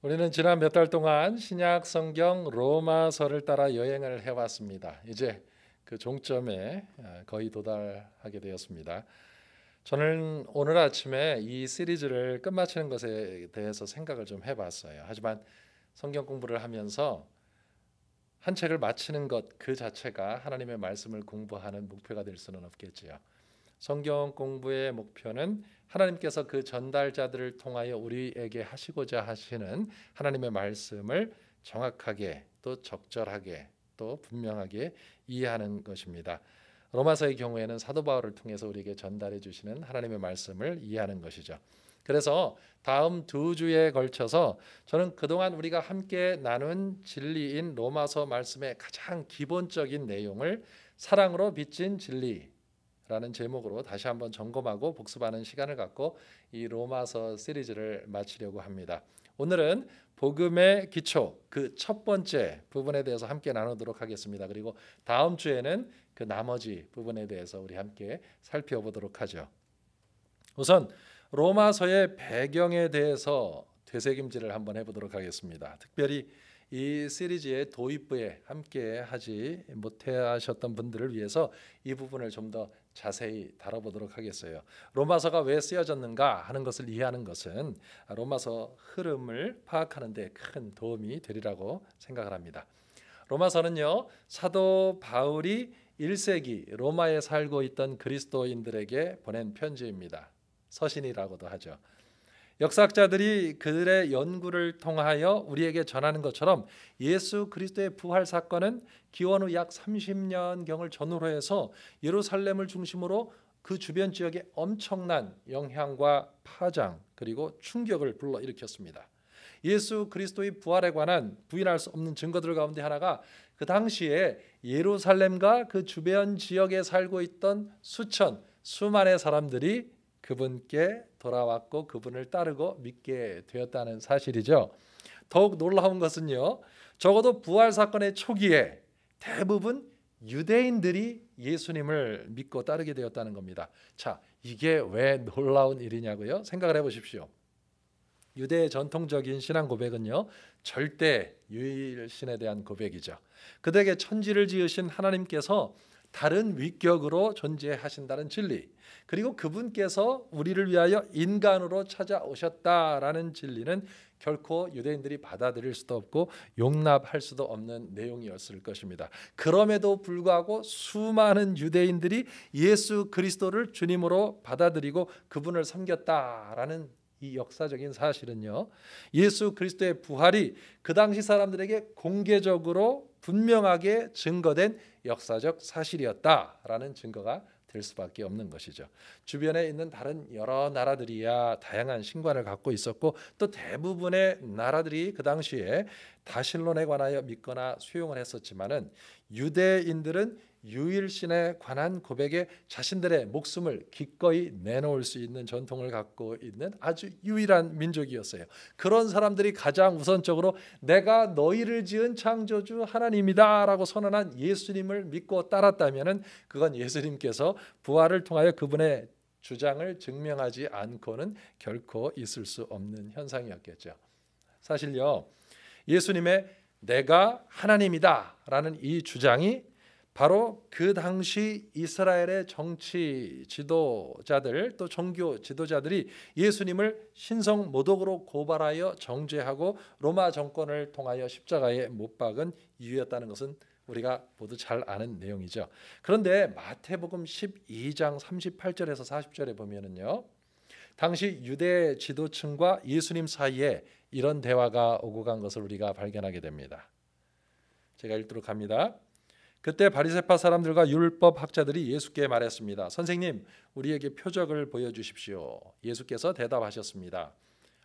우리는 지난 몇 달 동안 신약 성경 로마서를 따라 여행을 해왔습니다. 이제 그 종점에 거의 도달하게 되었습니다. 저는 오늘 아침에 이 시리즈를 끝마치는 것에 대해서 생각을 좀 해봤어요. 하지만 성경 공부를 하면서 한 책을 마치는 것 그 자체가 하나님의 말씀을 공부하는 목표가 될 수는 없겠지요. 성경 공부의 목표는 하나님께서 그 전달자들을 통하여 우리에게 하시고자 하시는 하나님의 말씀을 정확하게 또 적절하게 또 분명하게 이해하는 것입니다. 로마서의 경우에는 사도 바울을 통해서 우리에게 전달해 주시는 하나님의 말씀을 이해하는 것이죠. 그래서 다음 두 주에 걸쳐서 저는 그동안 우리가 함께 나눈 진리인 로마서 말씀의 가장 기본적인 내용을 사랑으로 빚진 진리 라는 제목으로 다시 한번 점검하고 복습하는 시간을 갖고 이 로마서 시리즈를 마치려고 합니다. 오늘은 복음의 기초 그 첫 번째 부분에 대해서 함께 나누도록 하겠습니다. 그리고 다음 주에는 그 나머지 부분에 대해서 우리 함께 살펴보도록 하죠. 우선 로마서의 배경에 대해서 되새김질을 한번 해보도록 하겠습니다. 특별히 이 시리즈의 도입부에 함께 하지 못하셨던 분들을 위해서 이 부분을 좀 더 자세히 다뤄보도록 하겠어요. 로마서가 왜 쓰여졌는가 하는 것을 이해하는 것은 로마서 흐름을 파악하는 데 큰 도움이 되리라고 생각을 합니다. 로마서는요, 사도 바울이 1세기 로마에 살고 있던 그리스도인들에게 보낸 편지입니다. 서신이라고도 하죠. 역사학자들이 그들의 연구를 통하여 우리에게 전하는 것처럼 예수 그리스도의 부활 사건은 기원 후 약 30년경을 전후로 해서 예루살렘을 중심으로 그 주변 지역에 엄청난 영향과 파장 그리고 충격을 불러일으켰습니다. 예수 그리스도의 부활에 관한 부인할 수 없는 증거들 가운데 하나가 그 당시에 예루살렘과 그 주변 지역에 살고 있던 수많은 사람들이 그분께 돌아왔고 그분을 따르고 믿게 되었다는 사실이죠. 더욱 놀라운 것은요, 적어도 부활 사건의 초기에 대부분 유대인들이 예수님을 믿고 따르게 되었다는 겁니다. 자, 이게 왜 놀라운 일이냐고요? 생각을 해보십시오. 유대의 전통적인 신앙 고백은요, 절대 유일신에 대한 고백이죠. 그들에게 천지를 지으신 하나님께서 다른 위격으로 존재하신다는 진리, 그리고 그분께서 우리를 위하여 인간으로 찾아오셨다라는 진리는 결코 유대인들이 받아들일 수도 없고 용납할 수도 없는 내용이었을 것입니다. 그럼에도 불구하고 수많은 유대인들이 예수 그리스도를 주님으로 받아들이고 그분을 섬겼다라는 이 역사적인 사실은요, 예수 그리스도의 부활이 그 당시 사람들에게 공개적으로 분명하게 증거된 역사적 사실이었다라는 증거가 될 수밖에 없는 것이죠. 주변에 있는 다른 여러 나라들이야 다양한 신관을 갖고 있었고 또 대부분의 나라들이 그 당시에 다신론에 관하여 믿거나 수용을 했었지만은 유대인들은 유일신에 관한 고백에 자신들의 목숨을 기꺼이 내놓을 수 있는 전통을 갖고 있는 아주 유일한 민족이었어요. 그런 사람들이 가장 우선적으로 내가 너희를 지은 창조주 하나님이다라고 선언한 예수님을 믿고 따랐다면은 그건 예수님께서 부활을 통하여 그분의 주장을 증명하지 않고는 결코 있을 수 없는 현상이었겠죠. 사실요, 예수님의 내가 하나님이다라는 이 주장이 바로 그 당시 이스라엘의 정치 지도자들 또 종교 지도자들이 예수님을 신성 모독으로 고발하여 정죄하고 로마 정권을 통하여 십자가에 못 박은 이유였다는 것은 우리가 모두 잘 아는 내용이죠. 그런데 마태복음 12장 38절에서 40절에 보면은요, 당시 유대 지도층과 예수님 사이에 이런 대화가 오고 간 것을 우리가 발견하게 됩니다. 제가 읽도록 합니다. 그때 바리새파 사람들과 율법 학자들이 예수께 말했습니다. 선생님, 우리에게 표적을 보여주십시오. 예수께서 대답하셨습니다.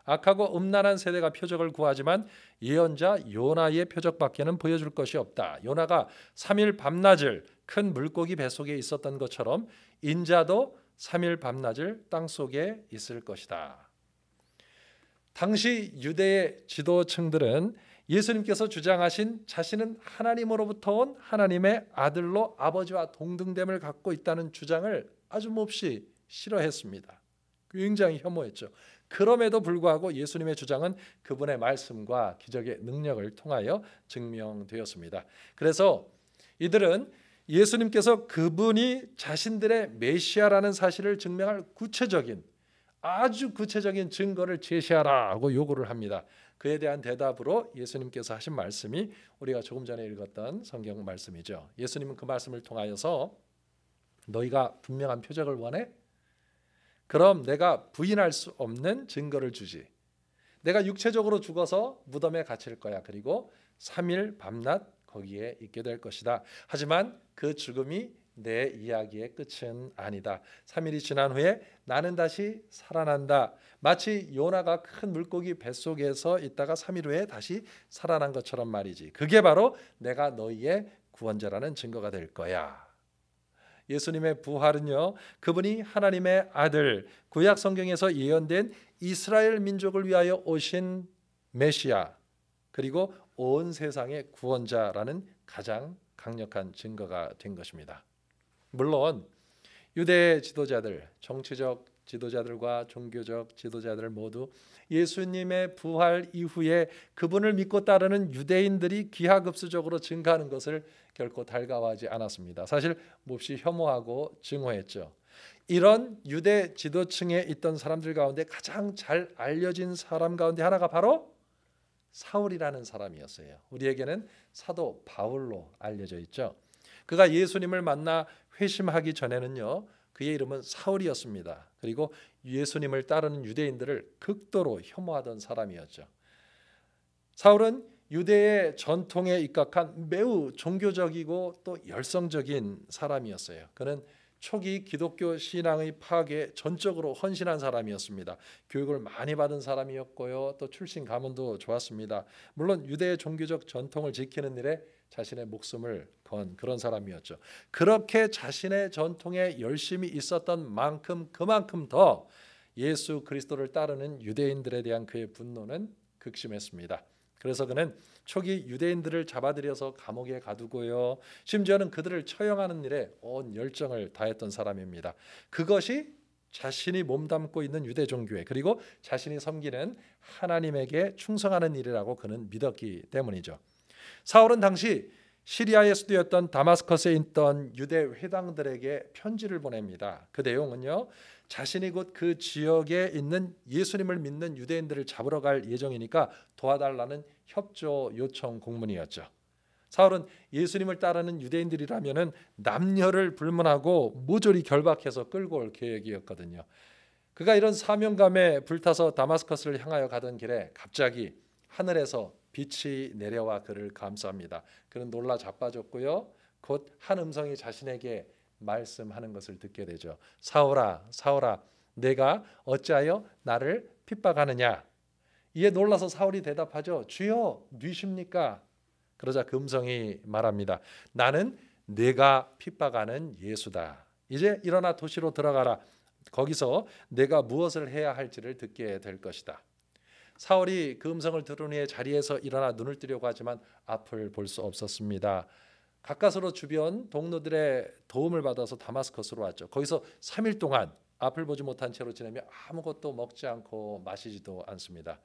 악하고 음란한 세대가 표적을 구하지만 예언자 요나의 표적밖에는 보여줄 것이 없다. 요나가 3일 밤낮을 큰 물고기 뱃속에 있었던 것처럼 인자도 3일 밤낮을 땅속에 있을 것이다. 당시 유대의 지도층들은 예수님께서 주장하신 자신은 하나님으로부터 온 하나님의 아들로 아버지와 동등됨을 갖고 있다는 주장을 아주 몹시 싫어했습니다. 굉장히 혐오했죠. 그럼에도 불구하고 예수님의 주장은 그분의 말씀과 기적의 능력을 통하여 증명되었습니다. 그래서 이들은 예수님께서 그분이 자신들의 메시아라는 사실을 증명할 아주 구체적인 증거를 제시하라고 요구를 합니다. 그에 대한 대답으로 예수님께서 하신 말씀이 우리가 조금 전에 읽었던 성경 말씀이죠. 예수님은 그 말씀을 통하여서 너희가 분명한 표적을 원해? 그럼 내가 부인할 수 없는 증거를 주지. 내가 육체적으로 죽어서 무덤에 갇힐 거야. 그리고 3일 밤낮 거기에 있게 될 것이다. 하지만 그 죽음이 내 이야기의 끝은 아니다. 3일이 지난 후에 나는 다시 살아난다. 마치 요나가 큰 물고기 뱃속에서 있다가 3일 후에 다시 살아난 것처럼 말이지. 그게 바로 내가 너희의 구원자라는 증거가 될 거야. 예수님의 부활은요, 그분이 하나님의 아들, 구약 성경에서 예언된 이스라엘 민족을 위하여 오신 메시아, 그리고 온 세상의 구원자라는 가장 강력한 증거가 된 것입니다. 물론 유대 지도자들, 정치적 지도자들과 종교적 지도자들 모두 예수님의 부활 이후에 그분을 믿고 따르는 유대인들이 기하급수적으로 증가하는 것을 결코 달가워하지 않았습니다. 사실 몹시 혐오하고 증오했죠. 이런 유대 지도층에 있던 사람들 가운데 가장 잘 알려진 사람 가운데 하나가 바로 사울이라는 사람이었어요. 우리에게는 사도 바울로 알려져 있죠. 그가 예수님을 만나 회심하기 전에는요, 그의 이름은 사울이었습니다. 그리고 예수님을 따르는 유대인들을 극도로 혐오하던 사람이었죠. 사울은 유대의 전통에 입각한 매우 종교적이고 또 열성적인 사람이었어요. 그는 초기 기독교 신앙의 파괴에 전적으로 헌신한 사람이었습니다. 교육을 많이 받은 사람이었고요. 또 출신 가문도 좋았습니다. 물론 유대의 종교적 전통을 지키는 일에 자신의 목숨을 건 그런 사람이었죠. 그렇게 자신의 전통에 열심히 있었던 만큼 그만큼 더 예수 그리스도를 따르는 유대인들에 대한 그의 분노는 극심했습니다. 그래서 그는 초기 유대인들을 잡아들여서 감옥에 가두고요, 심지어는 그들을 처형하는 일에 온 열정을 다했던 사람입니다. 그것이 자신이 몸담고 있는 유대 종교에, 그리고 자신이 섬기는 하나님에게 충성하는 일이라고 그는 믿었기 때문이죠. 사울은 당시 시리아의 수도였던 다마스커스에 있던 유대 회당들에게 편지를 보냅니다. 그 내용은요, 자신이 곧 그 지역에 있는 예수님을 믿는 유대인들을 잡으러 갈 예정이니까 도와달라는 협조 요청 공문이었죠. 사울은 예수님을 따르는 유대인들이라면은 남녀를 불문하고 모조리 결박해서 끌고 올 계획이었거든요. 그가 이런 사명감에 불타서 다마스커스를 향하여 가던 길에 갑자기 하늘에서 빛이 내려와 그를 감쌉니다. 그는 놀라 자빠졌고요, 곧 한 음성이 자신에게 말씀하는 것을 듣게 되죠. 사울아, 사울아, 내가 어찌하여 나를 핍박하느냐? 이에 놀라서 사울이 대답하죠. 주여, 누이십니까? 그러자 그 음성이 말합니다. 나는 내가 핍박하는 예수다. 이제 일어나 도시로 들어가라. 거기서 내가 무엇을 해야 할지를 듣게 될 것이다. 사울이 그 음성을 들은 후에 자리에서 일어나 눈을 뜨려고 하지만 앞을 볼 수 없었습니다. 가까스로 주변 동료들의 도움을 받아서 다마스커스로 왔죠. 거기서 3일 동안 앞을 보지 못한 채로 지내며 아무것도 먹지 않고 마시지도 않습니다.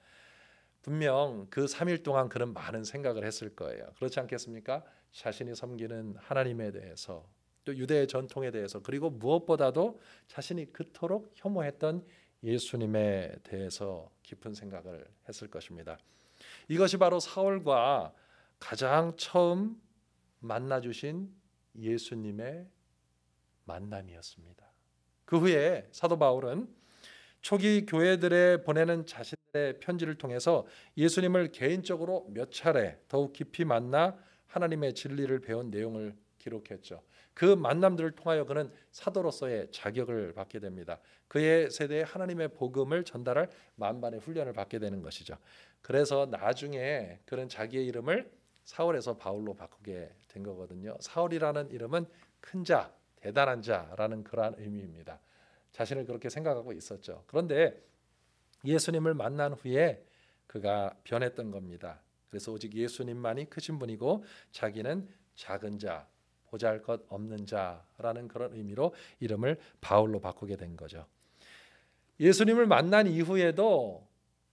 분명 그 3일 동안 그는 많은 생각을 했을 거예요. 그렇지 않겠습니까? 자신이 섬기는 하나님에 대해서, 또 유대의 전통에 대해서, 그리고 무엇보다도 자신이 그토록 혐오했던 예수님에 대해서 깊은 생각을 했을 것입니다. 이것이 바로 사울과 가장 처음 만나주신 예수님의 만남이었습니다. 그 후에 사도 바울은 초기 교회들에 보내는 자신의 편지를 통해서 예수님을 개인적으로 몇 차례 더욱 깊이 만나 하나님의 진리를 배운 내용을 기록했죠. 그 만남들을 통하여 그는 사도로서의 자격을 받게 됩니다. 그의 세대에 하나님의 복음을 전달할 만반의 훈련을 받게 되는 것이죠. 그래서 나중에 그는 자기의 이름을 사울에서 바울로 바꾸게 된 거거든요. 사울이라는 이름은 큰 자, 대단한 자라는 그러한 의미입니다. 자신을 그렇게 생각하고 있었죠. 그런데 예수님을 만난 후에 그가 변했던 겁니다. 그래서 오직 예수님만이 크신 분이고 자기는 작은 자, 보잘것 없는 자라는 그런 의미로 이름을 바울로 바꾸게 된 거죠. 예수님을 만난 이후에도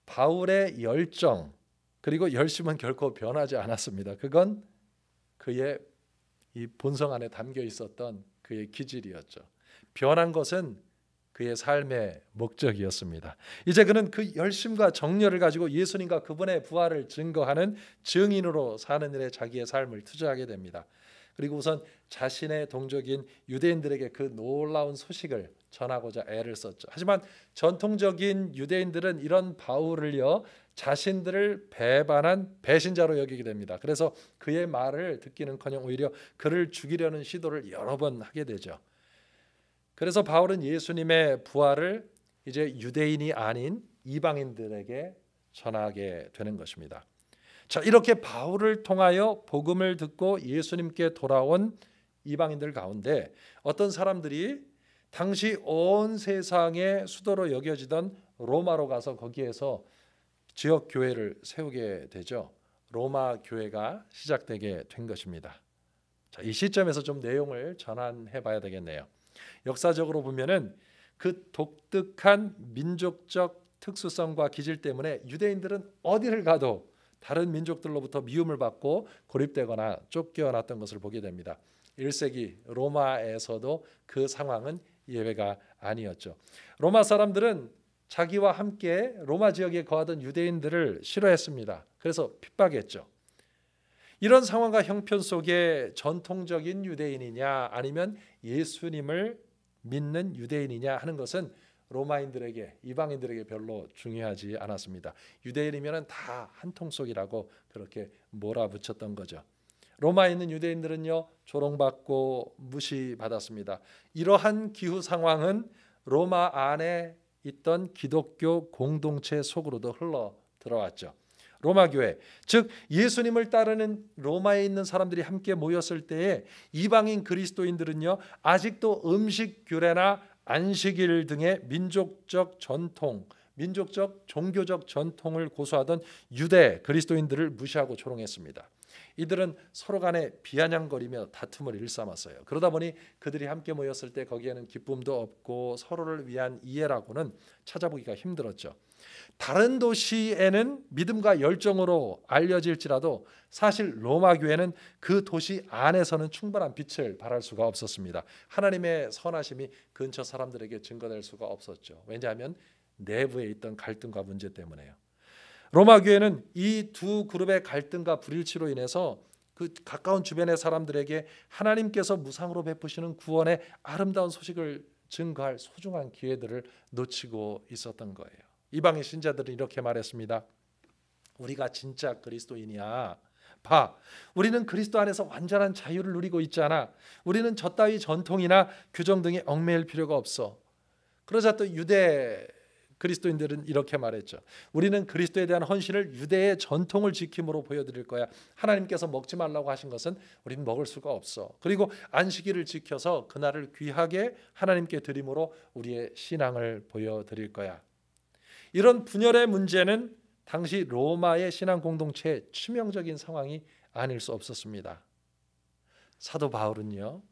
바울의 열정 그리고 열심은 결코 변하지 않았습니다. 그건 그의 이 본성 안에 담겨 있었던 그의 기질이었죠. 변한 것은 그의 삶의 목적이었습니다. 이제 그는 그 열심과 정열을 가지고 예수님과 그분의 부활을 증거하는 증인으로 사는 일에 자기의 삶을 투자하게 됩니다. 그리고 우선 자신의 동족인 유대인들에게 그 놀라운 소식을 전하고자 애를 썼죠. 하지만 전통적인 유대인들은 이런 바울을요, 자신들을 배반한 배신자로 여기게 됩니다. 그래서 그의 말을 듣기는커녕 오히려 그를 죽이려는 시도를 여러 번 하게 되죠. 그래서 바울은 예수님의 부활을 이제 유대인이 아닌 이방인들에게 전하게 되는 것입니다. 자, 이렇게 바울을 통하여 복음을 듣고 예수님께 돌아온 이방인들 가운데 어떤 사람들이 당시 온 세상의 수도로 여겨지던 로마로 가서 거기에서 지역 교회를 세우게 되죠. 로마 교회가 시작되게 된 것입니다. 자, 이 시점에서 좀 내용을 전환해 봐야 되겠네요. 역사적으로 보면은 그 독특한 민족적 특수성과 기질 때문에 유대인들은 어디를 가도 다른 민족들로부터 미움을 받고 고립되거나 쫓겨났던 것을 보게 됩니다. 1세기 로마에서도 그 상황은 예외가 아니었죠. 로마 사람들은 자기와 함께 로마 지역에 거하던 유대인들을 싫어했습니다. 그래서 핍박했죠. 이런 상황과 형편 속에 전통적인 유대인이냐 아니면 예수님을 믿는 유대인이냐 하는 것은 로마인들에게, 이방인들에게 별로 중요하지 않았습니다. 유대인이면 다 한통속이라고 그렇게 몰아붙였던 거죠. 로마에 있는 유대인들은요, 조롱받고 무시받았습니다. 이러한 기후 상황은 로마 안에 있던 기독교 공동체 속으로도 흘러 들어왔죠. 로마 교회, 즉 예수님을 따르는 로마에 있는 사람들이 함께 모였을 때에 이방인 그리스도인들은요, 아직도 음식 규례나 안식일 등의 민족적 전통, 민족적 종교적 전통을 고수하던 유대 그리스도인들을 무시하고 조롱했습니다. 이들은 서로 간에 비아냥거리며 다툼을 일삼았어요. 그러다 보니 그들이 함께 모였을 때 거기에는 기쁨도 없고 서로를 위한 이해라고는 찾아보기가 힘들었죠. 다른 도시에는 믿음과 열정으로 알려질지라도 사실 로마 교회는 그 도시 안에서는 충분한 빛을 발할 수가 없었습니다. 하나님의 선하심이 근처 사람들에게 증거될 수가 없었죠. 왜냐하면 내부에 있던 갈등과 문제 때문에요. 로마 교회는 이 두 그룹의 갈등과 불일치로 인해서 그 가까운 주변의 사람들에게 하나님께서 무상으로 베푸시는 구원의 아름다운 소식을 증거할 소중한 기회들을 놓치고 있었던 거예요. 이방인 신자들은 이렇게 말했습니다. 우리가 진짜 그리스도인이야. 봐, 우리는 그리스도 안에서 완전한 자유를 누리고 있잖아. 우리는 저 따위 전통이나 규정 등에 얽매일 필요가 없어. 그러자 또 유대 그리스도인들은 이렇게 말했죠. 우리는 그리스도에 대한 헌신을 유대의 전통을 지킴으로 보여드릴 거야. 하나님께서 먹지 말라고 하신 것은 우리는 먹을 수가 없어. 그리고 안식일을 지켜서 그날을 귀하게 하나님께 드림으로 우리의 신앙을 보여드릴 거야. 이런 분열의 문제는 당시 로마의 신앙 공동체의 치명적인 상황이 아닐 수 없었습니다. 사도 바울은요,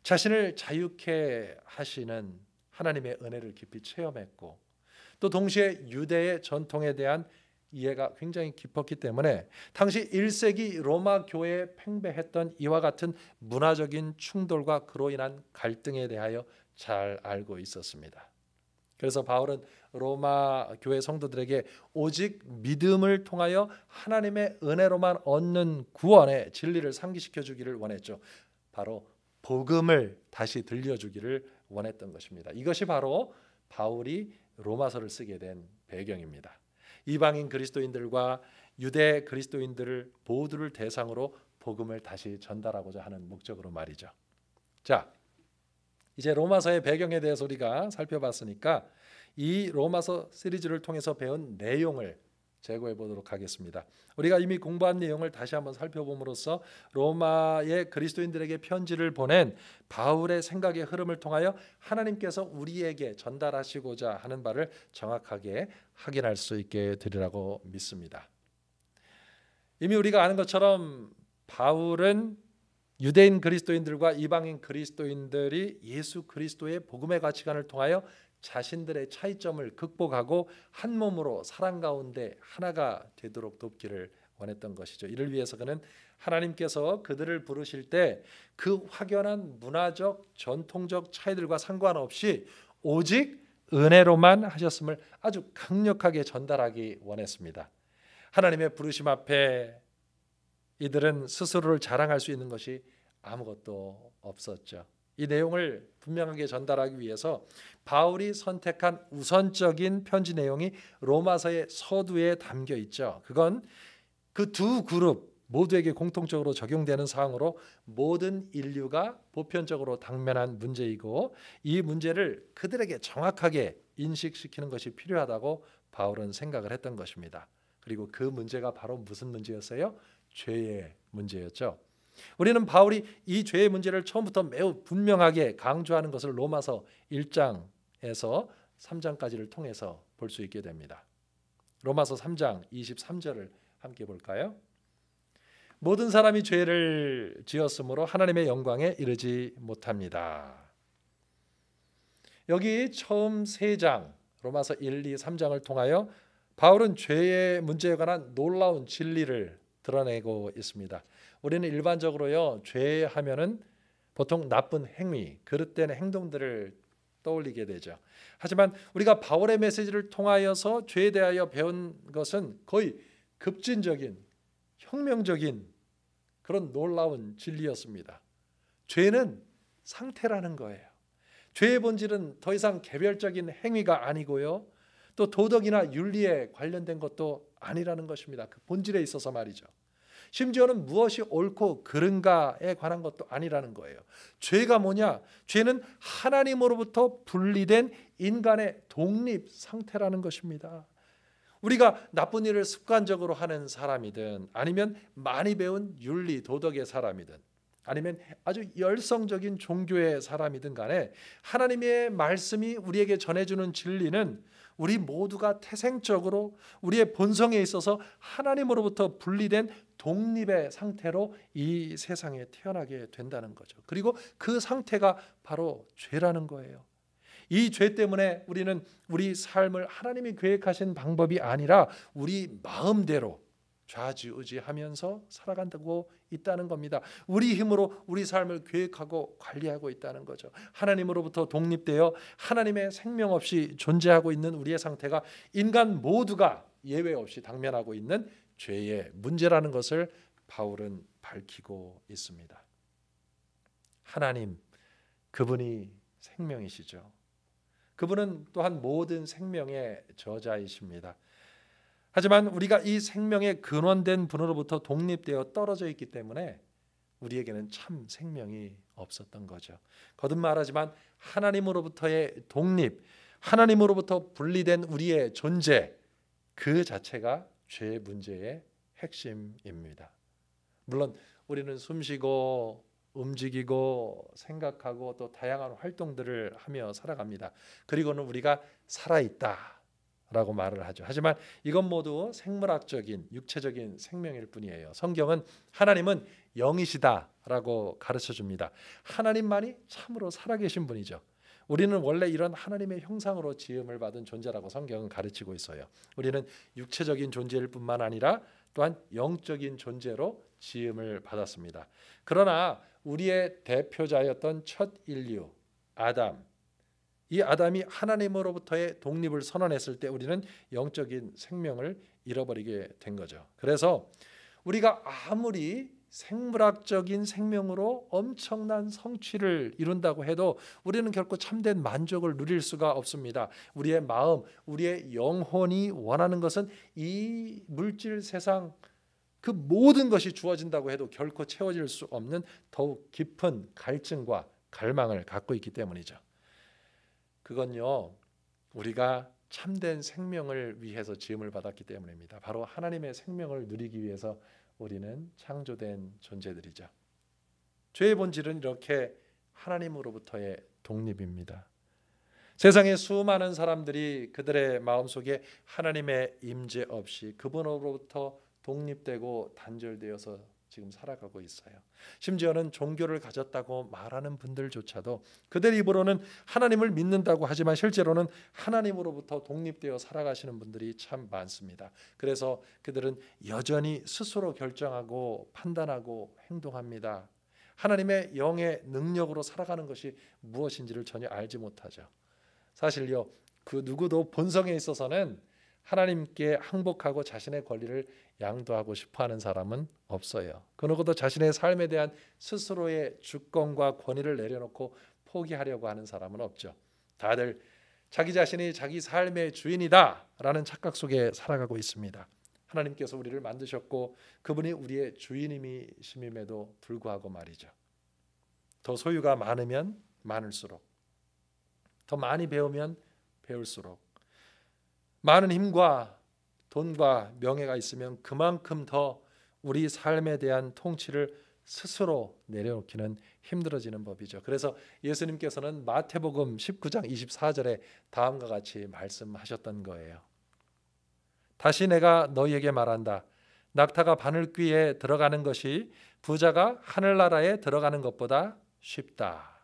자신을 자유케 하시는 하나님의 은혜를 깊이 체험했고 또 동시에 유대의 전통에 대한 이해가 굉장히 깊었기 때문에 당시 1세기 로마 교회에 팽배했던 이와 같은 문화적인 충돌과 그로 인한 갈등에 대하여 잘 알고 있었습니다. 그래서 바울은 로마 교회 성도들에게 오직 믿음을 통하여 하나님의 은혜로만 얻는 구원의 진리를 상기시켜 주기를 원했죠. 바로 복음을 다시 들려주기를 원했던 것입니다. 이것이 바로 바울이 로마서를 쓰게 된 배경입니다. 이방인 그리스도인들과 유대 그리스도인들을 모두를 대상으로 복음을 다시 전달하고자 하는 목적으로 말이죠. 자, 이제 로마서의 배경에 대해서 우리가 살펴봤으니까 이 로마서 시리즈를 통해서 배운 내용을 재고해 보도록 하겠습니다. 우리가 이미 공부한 내용을 다시 한번 살펴봄으로써 로마의 그리스도인들에게 편지를 보낸 바울의 생각의 흐름을 통하여 하나님께서 우리에게 전달하시고자 하는 바를 정확하게 확인할 수 있게 되리라고 믿습니다. 이미 우리가 아는 것처럼 바울은 유대인 그리스도인들과 이방인 그리스도인들이 예수 그리스도의 복음의 가치관을 통하여 자신들의 차이점을 극복하고 한 몸으로 사랑 가운데 하나가 되도록 돕기를 원했던 것이죠. 이를 위해서 그는 하나님께서 그들을 부르실 때 그 확연한 문화적 전통적 차이들과 상관없이 오직 은혜로만 하셨음을 아주 강력하게 전달하기 원했습니다. 하나님의 부르심 앞에 이들은 스스로를 자랑할 수 있는 것이 아무것도 없었죠. 이 내용을 분명하게 전달하기 위해서 바울이 선택한 우선적인 편지 내용이 로마서의 서두에 담겨 있죠. 그건 그 두 그룹 모두에게 공통적으로 적용되는 사항으로 모든 인류가 보편적으로 당면한 문제이고 이 문제를 그들에게 정확하게 인식시키는 것이 필요하다고 바울은 생각을 했던 것입니다. 그리고 그 문제가 바로 무슨 문제였어요? 죄의 문제였죠. 우리는 바울이 이 죄의 문제를 처음부터 매우 분명하게 강조하는 것을 로마서 1장에서 3장까지를 통해서 볼 수 있게 됩니다. 로마서 3장 23절을 함께 볼까요? 모든 사람이 죄를 지었으므로 하나님의 영광에 이르지 못합니다. 여기 처음 3장 로마서 1, 2, 3장을 통하여 바울은 죄의 문제에 관한 놀라운 진리를 드러내고 있습니다. 우리는 일반적으로요, 죄하면은 보통 나쁜 행위, 그릇된 행동들을 떠올리게 되죠. 하지만 우리가 바울의 메시지를 통하여서 죄에 대하여 배운 것은 거의 급진적인, 혁명적인 그런 놀라운 진리였습니다. 죄는 상태라는 거예요. 죄의 본질은 더 이상 개별적인 행위가 아니고요, 또 도덕이나 윤리에 관련된 것도 아니라는 것입니다. 그 본질에 있어서 말이죠. 심지어는 무엇이 옳고 그른가에 관한 것도 아니라는 거예요. 죄가 뭐냐? 죄는 하나님으로부터 분리된 인간의 독립 상태라는 것입니다. 우리가 나쁜 일을 습관적으로 하는 사람이든 아니면 많이 배운 윤리 도덕의 사람이든 아니면 아주 열성적인 종교의 사람이든 간에 하나님의 말씀이 우리에게 전해주는 진리는 우리 모두가 태생적으로 우리의 본성에 있어서 하나님으로부터 분리된 독립의 상태로 이 세상에 태어나게 된다는 거죠. 그리고 그 상태가 바로 죄라는 거예요. 이 죄 때문에 우리는 우리 삶을 하나님이 계획하신 방법이 아니라 우리 마음대로 좌지우지하면서 살아간다고 있다는 겁니다. 우리 힘으로 우리 삶을 계획하고 관리하고 있다는 거죠. 하나님으로부터 독립되어 하나님의 생명 없이 존재하고 있는 우리의 상태가 인간 모두가 예외 없이 당면하고 있는 죄의 문제라는 것을 바울은 밝히고 있습니다. 하나님, 그분이 생명이시죠. 그분은 또한 모든 생명의 저자이십니다. 하지만 우리가 이 생명의 근원된 분으로부터 독립되어 떨어져 있기 때문에 우리에게는 참 생명이 없었던 거죠. 거듭 말하지만 하나님으로부터의 독립, 하나님으로부터 분리된 우리의 존재, 그 자체가 죄의 문제의 핵심입니다. 물론 우리는 숨쉬고 움직이고 생각하고 또 다양한 활동들을 하며 살아갑니다. 그리고는 우리가 살아있다라고 말을 하죠. 하지만 이건 모두 생물학적인 육체적인 생명일 뿐이에요. 성경은 하나님은 영이시다라고 가르쳐줍니다. 하나님만이 참으로 살아계신 분이죠. 우리는 원래 이런 하나님의 형상으로 지음을 받은 존재라고 성경은 가르치고 있어요. 우리는 육체적인 존재일 뿐만 아니라 또한 영적인 존재로 지음을 받았습니다. 그러나 우리의 대표자였던 첫 인류 아담, 이 아담이 하나님으로부터의 독립을 선언했을 때 우리는 영적인 생명을 잃어버리게 된 거죠. 그래서 우리가 아무리 생물학적인 생명으로 엄청난 성취를 이룬다고 해도 우리는 결코 참된 만족을 누릴 수가 없습니다. 우리의 마음, 우리의 영혼이 원하는 것은 이 물질 세상 그 모든 것이 주어진다고 해도 결코 채워질 수 없는 더욱 깊은 갈증과 갈망을 갖고 있기 때문이죠. 그건요, 우리가 참된 생명을 위해서 지음을 받았기 때문입니다. 바로 하나님의 생명을 누리기 위해서 우리는 창조된 존재들이죠. 죄의 본질은 이렇게 하나님으로부터의 독립입니다. 세상의 수많은 사람들이 그들의 마음속에 하나님의 임재 없이 그분으로부터 독립되고 단절되어서 지금 살아가고 있어요. 심지어는 종교를 가졌다고 말하는 분들조차도 그들 입으로는 하나님을 믿는다고 하지만 실제로는 하나님으로부터 독립되어 살아가시는 분들이 참 많습니다. 그래서 그들은 여전히 스스로 결정하고 판단하고 행동합니다. 하나님의 영의 능력으로 살아가는 것이 무엇인지를 전혀 알지 못하죠. 사실요, 그 누구도 본성에 있어서는 하나님께 항복하고 자신의 권리를 양도하고 싶어하는 사람은 없어요. 그 누구도 자신의 삶에 대한 스스로의 주권과 권위를 내려놓고 포기하려고 하는 사람은 없죠. 다들 자기 자신이 자기 삶의 주인이다라는 착각 속에 살아가고 있습니다. 하나님께서 우리를 만드셨고 그분이 우리의 주인임임에도 불구하고 말이죠. 더 소유가 많으면 많을수록, 더 많이 배우면 배울수록, 많은 힘과 돈과 명예가 있으면 그만큼 더 우리 삶에 대한 통치를 스스로 내려놓기는 힘들어지는 법이죠. 그래서 예수님께서는 마태복음 19장 24절에 다음과 같이 말씀하셨던 거예요. 다시 내가 너희에게 말한다. 낙타가 바늘귀에 들어가는 것이 부자가 하늘나라에 들어가는 것보다 쉽다.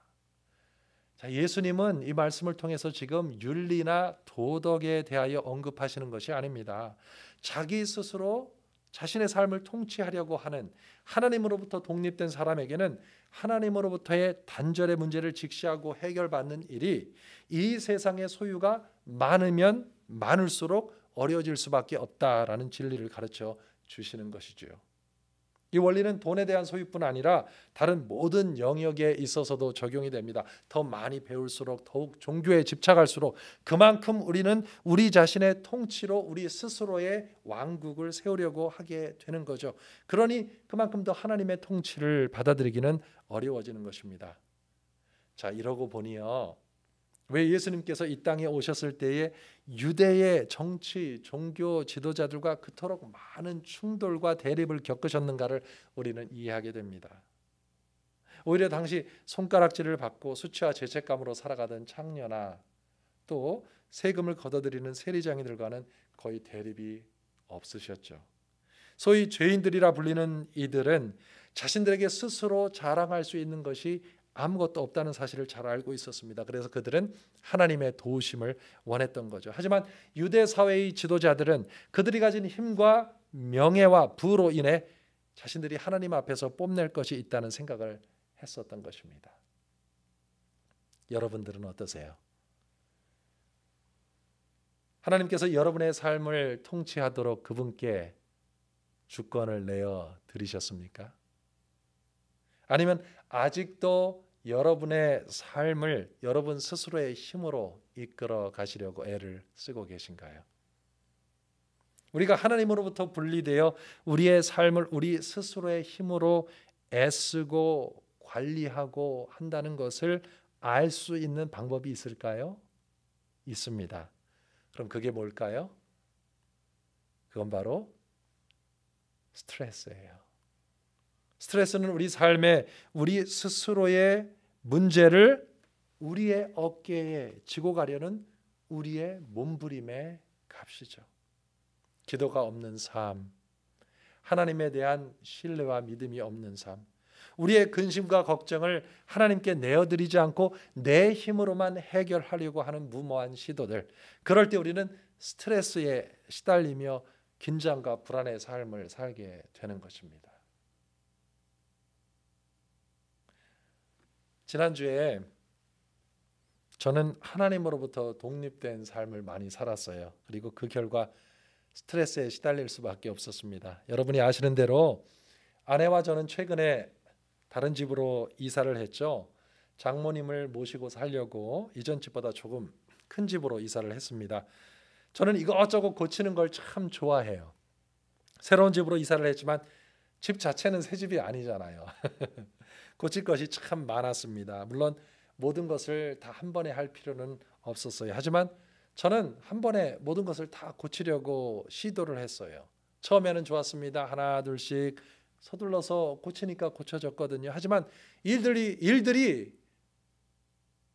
자, 예수님은 이 말씀을 통해서 지금 윤리나 도덕에 대하여 언급하시는 것이 아닙니다. 자기 스스로 자신의 삶을 통치하려고 하는 하나님으로부터 독립된 사람에게는 하나님으로부터의 단절의 문제를 직시하고 해결받는 일이 이 세상의 소유가 많으면 많을수록 어려워질 수밖에 없다라는 진리를 가르쳐 주시는 것이죠. 이 원리는 돈에 대한 소유뿐 아니라 다른 모든 영역에 있어서도 적용이 됩니다. 더 많이 배울수록, 더욱 종교에 집착할수록 그만큼 우리는 우리 자신의 통치로 우리 스스로의 왕국을 세우려고 하게 되는 거죠. 그러니 그만큼 더 하나님의 통치를 받아들이기는 어려워지는 것입니다. 자, 이러고 보니요, 왜 예수님께서 이 땅에 오셨을 때에 유대의 정치, 종교 지도자들과 그토록 많은 충돌과 대립을 겪으셨는가를 우리는 이해하게 됩니다. 오히려 당시 손가락질을 받고 수치와 죄책감으로 살아가던 창녀나 또 세금을 걷어들이는 세리장이들과는 거의 대립이 없으셨죠. 소위 죄인들이라 불리는 이들은 자신들에게 스스로 자랑할 수 있는 것이 아무것도 없다는 사실을 잘 알고 있었습니다. 그래서 그들은 하나님의 도우심을 원했던 거죠. 하지만 유대 사회의 지도자들은 그들이 가진 힘과 명예와 부로 인해 자신들이 하나님 앞에서 뽐낼 것이 있다는 생각을 했었던 것입니다. 여러분들은 어떠세요? 하나님께서 여러분의 삶을 통치하도록 그분께 주권을 내어 드리셨습니까? 아니면 아직도 여러분의 삶을 여러분 스스로의 힘으로 이끌어 가시려고 애를 쓰고 계신가요? 우리가 하나님으로부터 분리되어 우리의 삶을 우리 스스로의 힘으로 애쓰고 관리하고 한다는 것을 알 수 있는 방법이 있을까요? 있습니다. 그럼 그게 뭘까요? 그건 바로 스트레스예요. 스트레스는 우리 삶에 우리 스스로의 문제를 우리의 어깨에 지고 가려는 우리의 몸부림의 값이죠. 기도가 없는 삶, 하나님에 대한 신뢰와 믿음이 없는 삶, 우리의 근심과 걱정을 하나님께 내어드리지 않고 내 힘으로만 해결하려고 하는 무모한 시도들, 그럴 때 우리는 스트레스에 시달리며 긴장과 불안의 삶을 살게 되는 것입니다. 지난주에 저는 하나님으로부터 독립된 삶을 많이 살았어요. 그리고 그 결과 스트레스에 시달릴 수밖에 없었습니다. 여러분이 아시는 대로 아내와 저는 최근에 다른 집으로 이사를 했죠. 장모님을 모시고 살려고 이전 집보다 조금 큰 집으로 이사를 했습니다. 저는 이것저것 고치는 걸 참 좋아해요. 새로운 집으로 이사를 했지만 집 자체는 새 집이 아니잖아요. 고칠 것이 참 많았습니다. 물론 모든 것을 다 한 번에 할 필요는 없었어요. 하지만 저는 한 번에 모든 것을 다 고치려고 시도를 했어요. 처음에는 좋았습니다. 하나 둘씩 서둘러서 고치니까 고쳐졌거든요. 하지만 일들이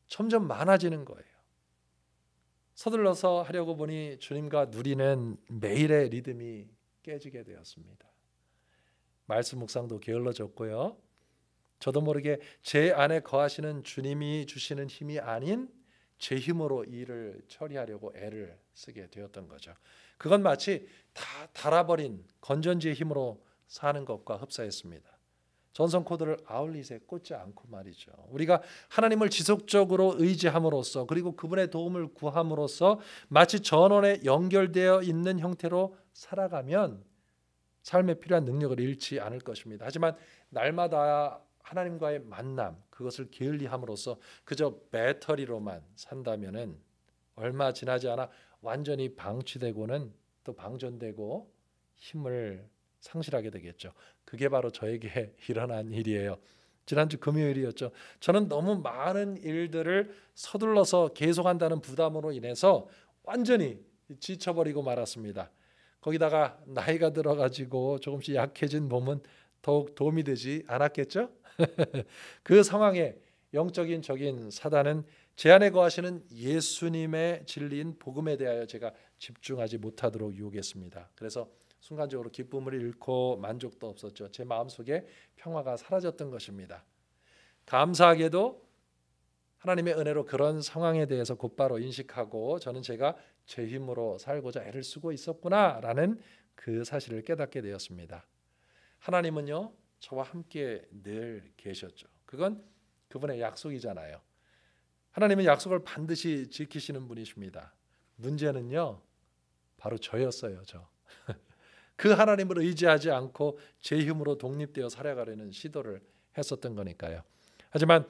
점점 많아지는 거예요. 서둘러서 하려고 보니 주님과 누리는 매일의 리듬이 깨지게 되었습니다. 말씀 묵상도 게을러졌고요. 저도 모르게 제 안에 거하시는 주님이 주시는 힘이 아닌 제 힘으로 일을 처리하려고 애를 쓰게 되었던 거죠. 그건 마치 다 닳아버린 건전지의 힘으로 사는 것과 흡사했습니다. 전선 코드를 아울릿에 꽂지 않고 말이죠. 우리가 하나님을 지속적으로 의지함으로써 그리고 그분의 도움을 구함으로써 마치 전원에 연결되어 있는 형태로 살아가면 삶에 필요한 능력을 잃지 않을 것입니다. 하지만 날마다 하나님과의 만남, 그것을 게을리함으로써 그저 배터리로만 산다면은 얼마 지나지 않아 완전히 방치되고는 또 방전되고 힘을 상실하게 되겠죠. 그게 바로 저에게 일어난 일이에요. 지난주 금요일이었죠. 저는 너무 많은 일들을 서둘러서 계속한다는 부담으로 인해서 완전히 지쳐버리고 말았습니다. 거기다가 나이가 들어가지고 조금씩 약해진 몸은 더욱 도움이 되지 않았겠죠? 그 상황에 영적인 적인 사단은 제 안에 거하시는 예수님의 진리인 복음에 대하여 제가 집중하지 못하도록 유혹했습니다. 그래서 순간적으로 기쁨을 잃고 만족도 없었죠. 제 마음속에 평화가 사라졌던 것입니다. 감사하게도 하나님의 은혜로 그런 상황에 대해서 곧바로 인식하고 저는 제가 제 힘으로 살고자 애를 쓰고 있었구나라는 그 사실을 깨닫게 되었습니다. 하나님은요, 저와 함께 늘 계셨죠. 그건 그분의 약속이잖아요. 하나님은 약속을 반드시 지키시는 분이십니다. 문제는요, 바로 저였어요. 그 하나님을 의지하지 않고 제 힘으로 독립되어 살아가려는 시도를 했었던 거니까요. 하지만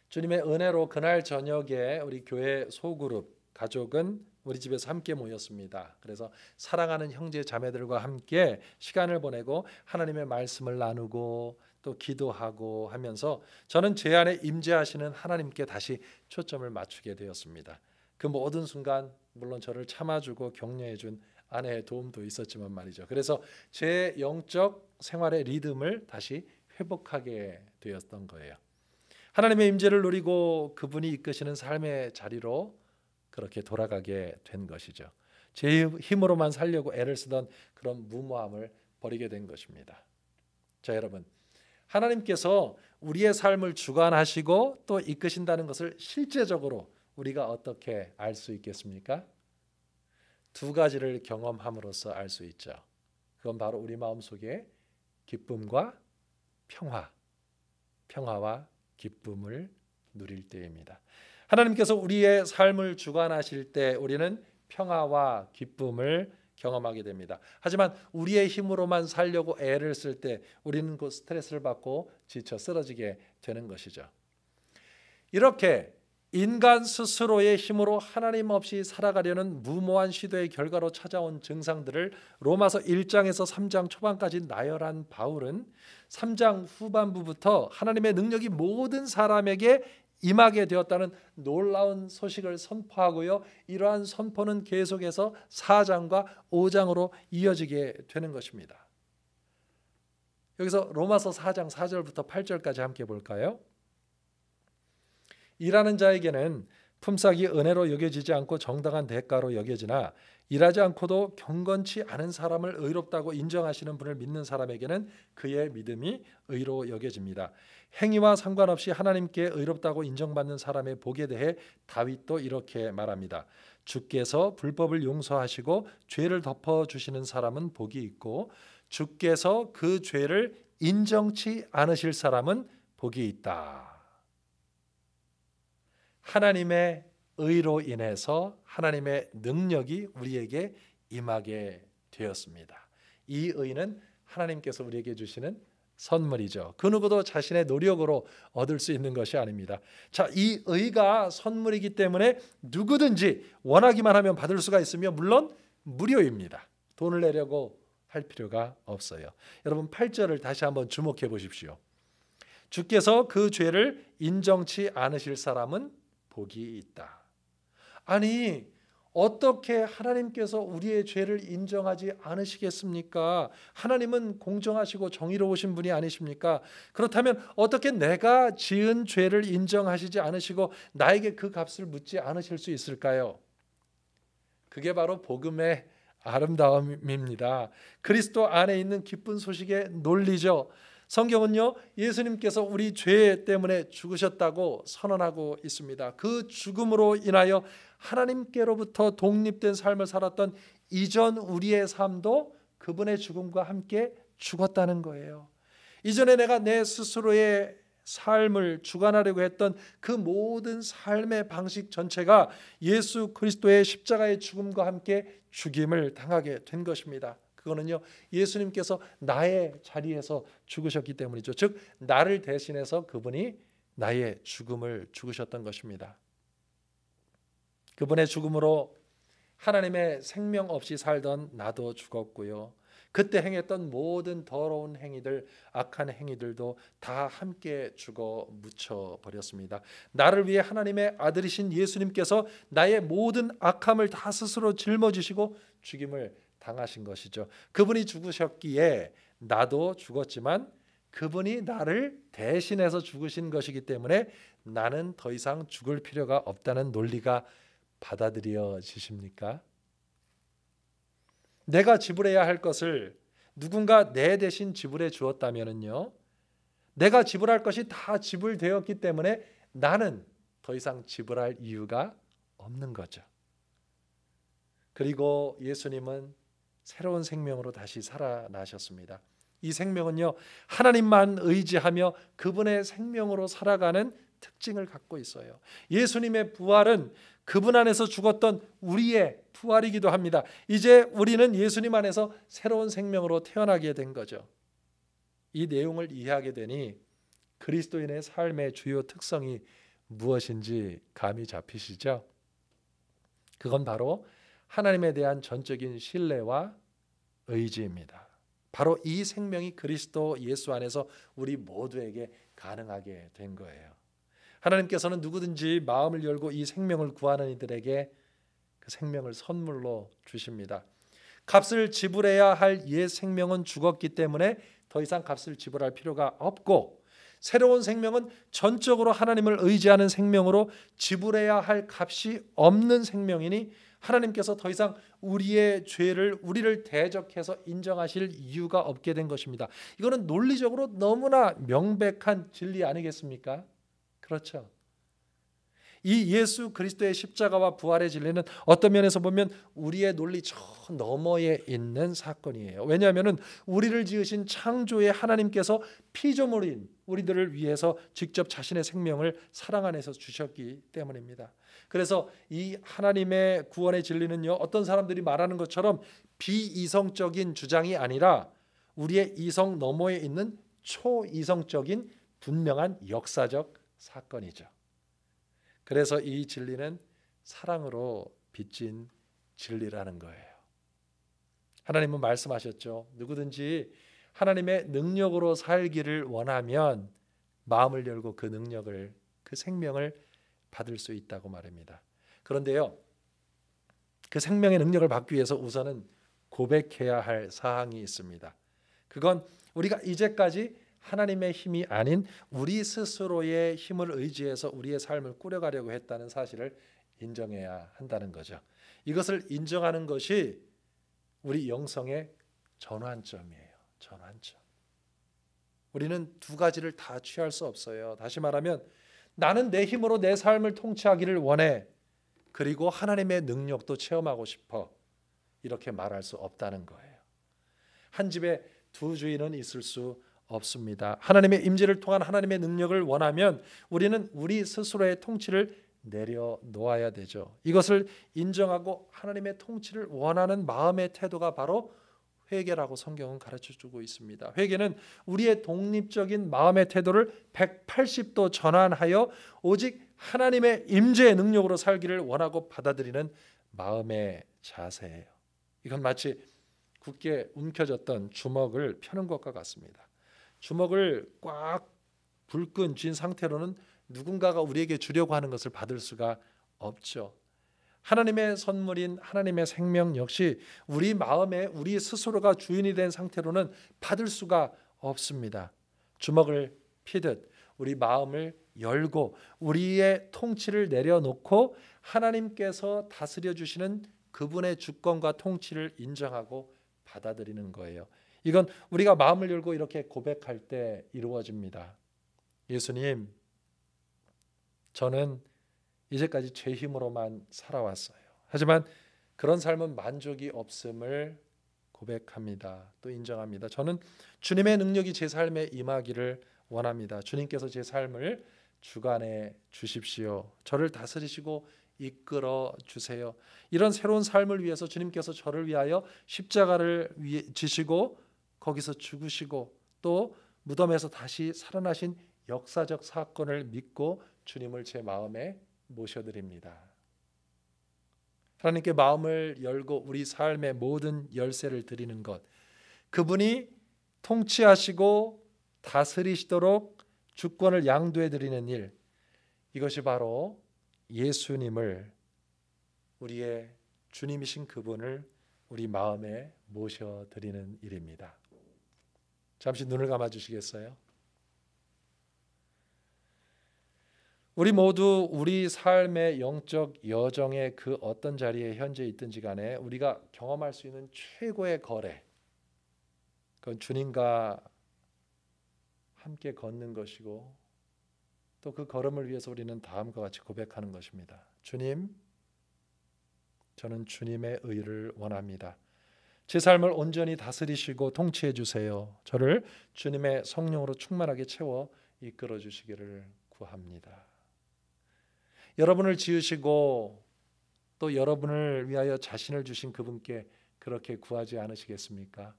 주님의 은혜로 그날 저녁에 우리 교회 소그룹 가족은 우리 집에서 함께 모였습니다. 그래서 사랑하는 형제 자매들과 함께 시간을 보내고 하나님의 말씀을 나누고 또 기도하고 하면서 저는 제 안에 임재하시는 하나님께 다시 초점을 맞추게 되었습니다. 그 모든 순간 물론 저를 참아주고 격려해준 아내의 도움도 있었지만 말이죠. 그래서 제 영적 생활의 리듬을 다시 회복하게 되었던 거예요. 하나님의 임재를 누리고 그분이 이끄시는 삶의 자리로 그렇게 돌아가게 된 것이죠. 제 힘으로만 살려고 애를 쓰던 그런 무모함을 버리게 된 것입니다. 자, 여러분, 하나님께서 우리의 삶을 주관하시고 또 이끄신다는 것을 실제적으로 우리가 어떻게 알 수 있겠습니까? 두 가지를 경험함으로써 알 수 있죠. 그건 바로 우리 마음속에 기쁨과 평화와 기쁨을 누릴 때입니다. 하나님께서 우리의 삶을 주관하실 때 우리는 평화와 기쁨을 경험하게 됩니다. 하지만 우리의 힘으로만 살려고 애를 쓸 때 우리는 그 스트레스를 받고 지쳐 쓰러지게 되는 것이죠. 이렇게 인간 스스로의 힘으로 하나님 없이 살아가려는 무모한 시도의 결과로 찾아온 증상들을 로마서 1장에서 3장 초반까지 나열한 바울은 3장 후반부부터 하나님의 능력이 모든 사람에게 임하게 되었다는 놀라운 소식을 선포하고요. 이러한 선포는 계속해서 4장과 5장으로 이어지게 되는 것입니다. 여기서 로마서 4장 4절부터 8절까지 함께 볼까요? 일하는 자에게는 품삯이 은혜로 여겨지지 않고 정당한 대가로 여겨지나 일하지 않고도 경건치 않은 사람을 의롭다고 인정하시는 분을 믿는 사람에게는 그의 믿음이 의로 여겨집니다. 행위와 상관없이 하나님께 의롭다고 인정받는 사람의 복에 대해 다윗도 이렇게 말합니다. 주께서 불법을 용서하시고 죄를 덮어주시는 사람은 복이 있고 주께서 그 죄를 인정치 않으실 사람은 복이 있다. 하나님의 의로 인해서 하나님의 능력이 우리에게 임하게 되었습니다. 이 의는 하나님께서 우리에게 주시는 선물이죠. 그 누구도 자신의 노력으로 얻을 수 있는 것이 아닙니다. 자, 이 의가 선물이기 때문에 누구든지 원하기만 하면 받을 수가 있으며 물론 무료입니다. 돈을 내려고 할 필요가 없어요. 여러분 8절을 다시 한번 주목해 보십시오. 주께서 그 죄를 인정치 않으실 사람은 복이 있다. 아니, 어떻게 하나님께서 우리의 죄를 인정하지 않으시겠습니까? 하나님은 공정하시고 정의로우신 분이 아니십니까? 그렇다면 어떻게 내가 지은 죄를 인정하시지 않으시고 나에게 그 값을 묻지 않으실 수 있을까요? 그게 바로 복음의 아름다움입니다. 그리스도 안에 있는 기쁜 소식의 논리죠. 성경은요, 예수님께서 우리 죄 때문에 죽으셨다고 선언하고 있습니다. 그 죽음으로 인하여 하나님께로부터 독립된 삶을 살았던 이전 우리의 삶도 그분의 죽음과 함께 죽었다는 거예요. 이전에 내가 내 스스로의 삶을 주관하려고 했던 그 모든 삶의 방식 전체가 예수 그리스도의 십자가의 죽음과 함께 죽임을 당하게 된 것입니다. 그거는요, 예수님께서 나의 자리에서 죽으셨기 때문이죠. 즉 나를 대신해서 그분이 나의 죽음을 죽으셨던 것입니다. 그분의 죽음으로 하나님의 생명 없이 살던 나도 죽었고요, 그때 행했던 모든 더러운 행위들, 악한 행위들도 다 함께 죽어 묻혀 버렸습니다. 나를 위해 하나님의 아들이신 예수님께서 나의 모든 악함을 다 스스로 짊어지시고 죽임을 당하신 것이죠. 그분이 죽으셨기에 나도 죽었지만 그분이 나를 대신해서 죽으신 것이기 때문에 나는 더 이상 죽을 필요가 없다는 논리가 받아들여지십니까? 내가 지불해야 할 것을 누군가 내 대신 지불해 주었다면요, 내가 지불할 것이 다 지불되었기 때문에 나는 더 이상 지불할 이유가 없는 거죠. 그리고 예수님은 새로운 생명으로 다시 살아나셨습니다. 이 생명은요, 하나님만 의지하며 그분의 생명으로 살아가는 특징을 갖고 있어요. 예수님의 부활은 그분 안에서 죽었던 우리의 부활이기도 합니다. 이제 우리는 예수님 안에서 새로운 생명으로 태어나게 된 거죠. 이 내용을 이해하게 되니 그리스도인의 삶의 주요 특성이 무엇인지 감이 잡히시죠? 그건 바로 하나님에 대한 전적인 신뢰와 의지입니다. 바로 이 생명이 그리스도 예수 안에서 우리 모두에게 가능하게 된 거예요. 하나님께서는 누구든지 마음을 열고 이 생명을 구하는 이들에게 그 생명을 선물로 주십니다. 값을 지불해야 할 옛 생명은 죽었기 때문에 더 이상 값을 지불할 필요가 없고, 새로운 생명은 전적으로 하나님을 의지하는 생명으로 지불해야 할 값이 없는 생명이니 하나님께서 더 이상 우리의 죄를, 우리를 대적해서 인정하실 이유가 없게 된 것입니다. 이거는 논리적으로 너무나 명백한 진리 아니겠습니까? 그렇죠. 이 예수 그리스도의 십자가와 부활의 진리는 어떤 면에서 보면 우리의 논리 저 너머에 있는 사건이에요. 왜냐하면 우리를 지으신 창조의 하나님께서 피조물인 우리들을 위해서 직접 자신의 생명을 사랑 안에서 주셨기 때문입니다. 그래서 이 하나님의 구원의 진리는요, 어떤 사람들이 말하는 것처럼 비이성적인 주장이 아니라 우리의 이성 너머에 있는 초이성적인 분명한 역사적 사건이죠. 그래서 이 진리는 사랑으로 빚진 진리라는 거예요. 하나님은 말씀하셨죠. 누구든지 하나님의 능력으로 살기를 원하면 마음을 열고 그 능력을, 그 생명을 받을 수 있다고 말합니다. 그런데요, 그 생명의 능력을 받기 위해서 우선은 고백해야 할 사항이 있습니다. 그건 우리가 이제까지 하나님의 힘이 아닌 우리 스스로의 힘을 의지해서 우리의 삶을 꾸려가려고 했다는 사실을 인정해야 한다는 거죠. 이것을 인정하는 것이 우리 영성의 전환점이에요. 전환점. 우리는 두 가지를 다 취할 수 없어요. 다시 말하면 나는 내 힘으로 내 삶을 통치하기를 원해. 그리고 하나님의 능력도 체험하고 싶어. 이렇게 말할 수 없다는 거예요. 한 집에 두 주인은 있을 수 없습니다. 하나님의 임재를 통한 하나님의 능력을 원하면 우리는 우리 스스로의 통치를 내려놓아야 되죠. 이것을 인정하고 하나님의 통치를 원하는 마음의 태도가 바로 회개라고 성경은 가르쳐주고 있습니다. 회개는 우리의 독립적인 마음의 태도를 180도 전환하여 오직 하나님의 임재의 능력으로 살기를 원하고 받아들이는 마음의 자세예요. 이건 마치 굳게 움켜졌던 주먹을 펴는 것과 같습니다. 주먹을 꽉 불끈 쥔 상태로는 누군가가 우리에게 주려고 하는 것을 받을 수가 없죠. 하나님의 선물인 하나님의 생명 역시 우리 마음에 우리 스스로가 주인이 된 상태로는 받을 수가 없습니다. 주먹을 피듯 우리 마음을 열고 우리의 통치를 내려놓고 하나님께서 다스려 주시는 그분의 주권과 통치를 인정하고 받아들이는 거예요. 이건 우리가 마음을 열고 이렇게 고백할 때 이루어집니다. 예수님, 저는 이제까지 죄 힘으로만 살아왔어요. 하지만 그런 삶은 만족이 없음을 고백합니다. 또 인정합니다. 저는 주님의 능력이 제 삶에 임하기를 원합니다. 주님께서 제 삶을 주관해 주십시오. 저를 다스리시고 이끌어 주세요. 이런 새로운 삶을 위해서 주님께서 저를 위하여 십자가를 지시고 거기서 죽으시고 또 무덤에서 다시 살아나신 역사적 사건을 믿고 주님을 제 마음에 모셔드립니다. 하나님께 마음을 열고 우리 삶의 모든 열쇠를 드리는 것, 그분이 통치하시고 다스리시도록 주권을 양도해 드리는 일, 이것이 바로 예수님을, 우리의 주님이신 그분을 우리 마음에 모셔드리는 일입니다. 잠시 눈을 감아 주시겠어요? 우리 모두 우리 삶의 영적 여정의 그 어떤 자리에 현재 있든지 간에 우리가 경험할 수 있는 최고의 거래, 그건 주님과 함께 걷는 것이고 또 그 걸음을 위해서 우리는 다음과 같이 고백하는 것입니다. 주님, 저는 주님의 의를 원합니다. 제 삶을 온전히 다스리시고 통치해 주세요. 저를 주님의 성령으로 충만하게 채워 이끌어 주시기를 구합니다. 여러분을 지으시고 또 여러분을 위하여 자신을 주신 그분께 그렇게 구하지 않으시겠습니까?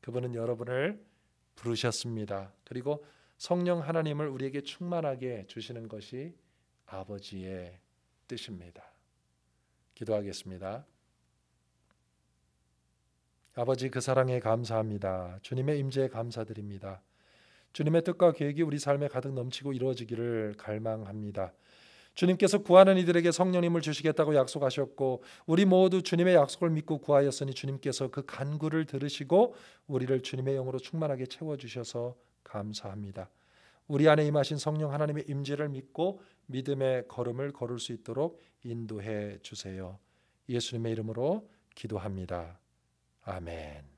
그분은 여러분을 부르셨습니다. 그리고 성령 하나님을 우리에게 충만하게 주시는 것이 아버지의 뜻입니다. 기도하겠습니다. 아버지, 그 사랑에 감사합니다. 주님의 임재에 감사드립니다. 주님의 뜻과 계획이 우리 삶에 가득 넘치고 이루어지기를 갈망합니다. 주님께서 구하는 이들에게 성령님을 주시겠다고 약속하셨고 우리 모두 주님의 약속을 믿고 구하였으니 주님께서 그 간구를 들으시고 우리를 주님의 영으로 충만하게 채워주셔서 감사합니다. 우리 안에 임하신 성령 하나님의 임재를 믿고 믿음의 걸음을 걸을 수 있도록 인도해 주세요. 예수님의 이름으로 기도합니다. 아멘.